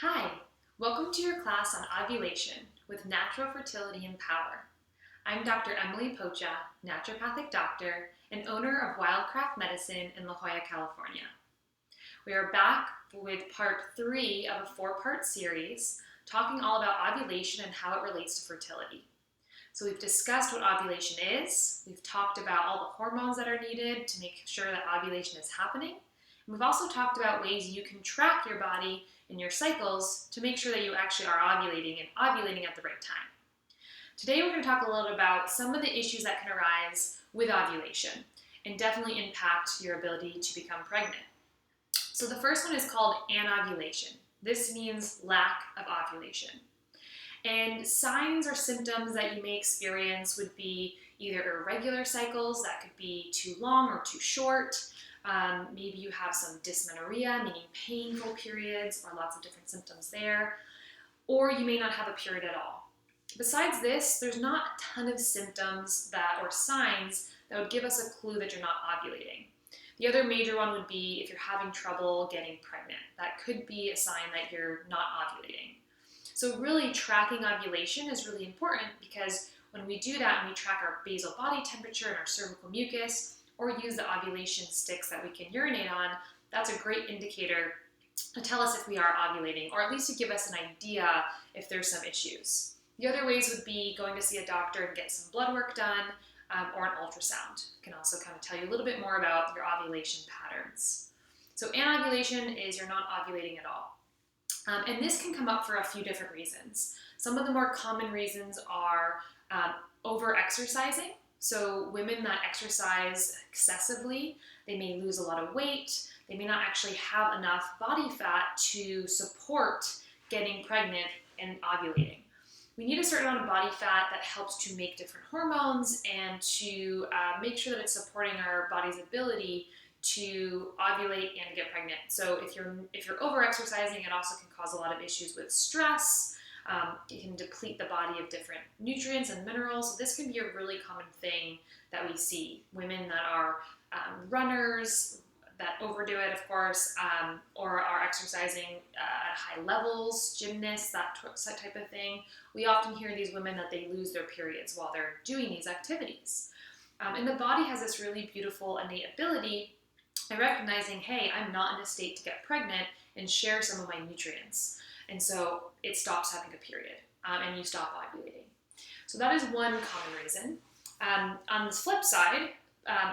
Hi, welcome to your class on ovulation with natural fertility and power. I'm Dr. Emily Pocha, naturopathic doctor and owner of Wildcraft Medicine in La Jolla, California. We are back with part 3 of a 4-part series talking all about ovulation and how it relates to fertility. So we've discussed what ovulation is, we've talked about all the hormones that are needed to make sure that ovulation is happening, and we've also talked about ways you can track your body in your cycles to make sure that you actually are ovulating and ovulating at the right time. Today we're going to talk a little about some of the issues that can arise with ovulation and definitely impact your ability to become pregnant. So the first one is called anovulation. This means lack of ovulation. And signs or symptoms that you may experience would be either irregular cycles that could be too long or too short. Maybe you have some dysmenorrhea, meaning painful periods, or lots of different symptoms there. Or you may not have a period at all. Besides this, there's not a ton of symptoms or signs that would give us a clue that you're not ovulating. The other major one would be if you're having trouble getting pregnant. That could be a sign that you're not ovulating. So really tracking ovulation is really important because when we do that and we track our basal body temperature and our cervical mucus, or use the ovulation sticks that we can urinate on, that's a great indicator to tell us if we are ovulating, or at least to give us an idea if there's some issues. The other ways would be going to see a doctor and get some blood work done, or an ultrasound. It can also kind of tell you a little bit more about your ovulation patterns. So anovulation is you're not ovulating at all. And this can come up for a few different reasons. Some of the more common reasons are over-exercising. So women that exercise excessively, they may lose a lot of weight, they may not actually have enough body fat to support getting pregnant and ovulating. We need a certain amount of body fat that helps to make different hormones and to make sure that it's supporting our body's ability to ovulate and get pregnant. So if you're over-exercising, it also can cause a lot of issues with stress. It can deplete the body of different nutrients and minerals. So this can be a really common thing that we see. Women that are runners, that overdo it, of course, or are exercising at high levels, gymnasts, that type of thing. We often hear these women that they lose their periods while they're doing these activities. And the body has this really beautiful innate ability at recognizing, hey, I'm not in a state to get pregnant and share some of my nutrients. And so it stops having a period and you stop ovulating. So that is one common reason. On the flip side,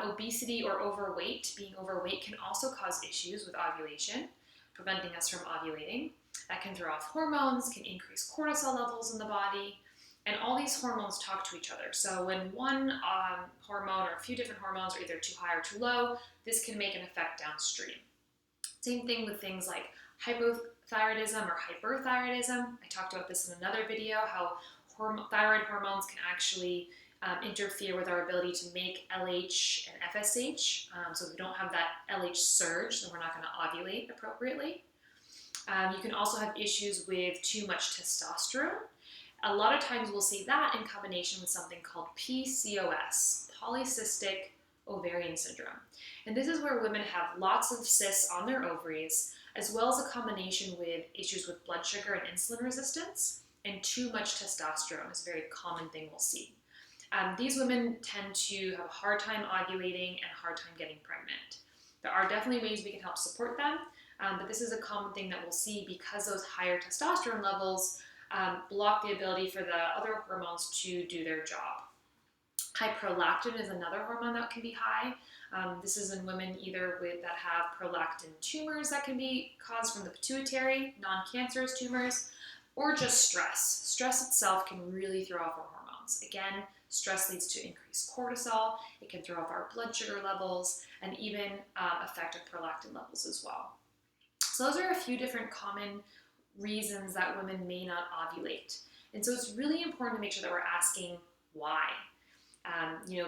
obesity or overweight, being overweight can also cause issues with ovulation, preventing us from ovulating. That can throw off hormones, can increase cortisol levels in the body, and all these hormones talk to each other. So when one hormone or a few different hormones are either too high or too low, this can make an effect downstream. Same thing with things like hypothyroidism or hyperthyroidism. I talked about this in another video, how thyroid hormones can actually interfere with our ability to make LH and FSH. So if we don't have that LH surge, then we're not going to ovulate appropriately. You can also have issues with too much testosterone. A lot of times we'll see that in combination with something called PCOS, polycystic ovarian syndrome. And this is where women have lots of cysts on their ovaries, as well as a combination with issues with blood sugar and insulin resistance, and too much testosterone is a very common thing we'll see. These women tend to have a hard time ovulating and a hard time getting pregnant. There are definitely ways we can help support them, but this is a common thing that we'll see because those higher testosterone levels block the ability for the other hormones to do their job. High prolactin is another hormone that can be high. This is in women either that have prolactin tumors that can be caused from the pituitary, non-cancerous tumors, or just stress. Stress itself can really throw off our hormones. Again, stress leads to increased cortisol. It can throw off our blood sugar levels and even affect our prolactin levels as well. So those are a few different common reasons that women may not ovulate. And so it's really important to make sure that we're asking why.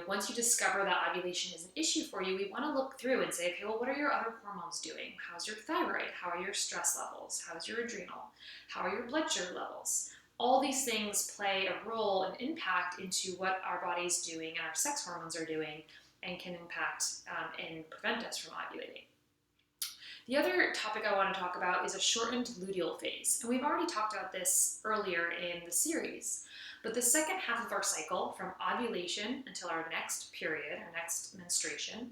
Once you discover that ovulation is an issue for you, we want to look through and say, okay, well, what are your other hormones doing? How's your thyroid? How are your stress levels? How's your adrenal? How are your blood sugar levels? All these things play a role and impact into what our body's doing and our sex hormones are doing and can impact and prevent us from ovulating. The other topic I want to talk about is a shortened luteal phase. And we've already talked about this earlier in the series. But the second half of our cycle, from ovulation until our next period, our next menstruation,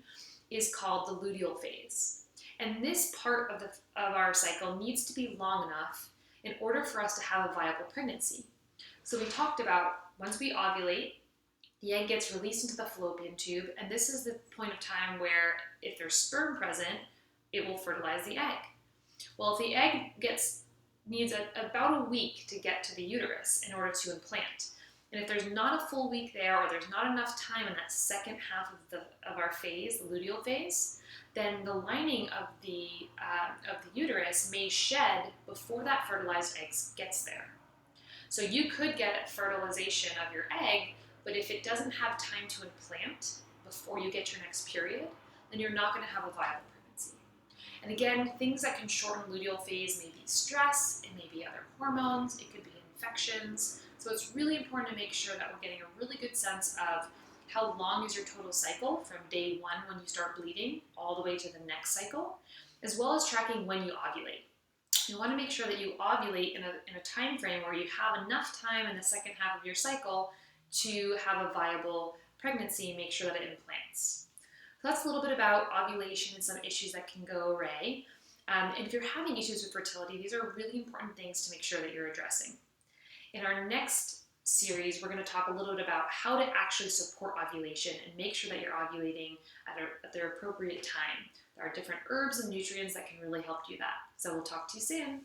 is called the luteal phase. And this part of our cycle needs to be long enough in order for us to have a viable pregnancy. So we talked about once we ovulate, the egg gets released into the fallopian tube, and this is the point of time where if there's sperm present, it will fertilize the egg. Well, if the egg needs about a week to get to the uterus in order to implant, and if there's not a full week there, or there's not enough time in that second half of our phase, the luteal phase, then the lining of the uterus may shed before that fertilized egg gets there. So you could get fertilization of your egg, but if it doesn't have time to implant before you get your next period, then you're not going to have a viable pregnancy. And again, things that can shorten luteal phase may be stress, it may be other hormones, it could be infections. So it's really important to make sure that we're getting a really good sense of how long is your total cycle from day one when you start bleeding all the way to the next cycle, as well as tracking when you ovulate. You want to make sure that you ovulate in a time frame where you have enough time in the second half of your cycle to have a viable pregnancy and make sure that it implants. So that's a little bit about ovulation and some issues that can go awry. And if you're having issues with fertility, these are really important things to make sure that you're addressing. In our next series, we're going to talk a little bit about how to actually support ovulation and make sure that you're ovulating at the appropriate time. There are different herbs and nutrients that can really help do that. So we'll talk to you soon.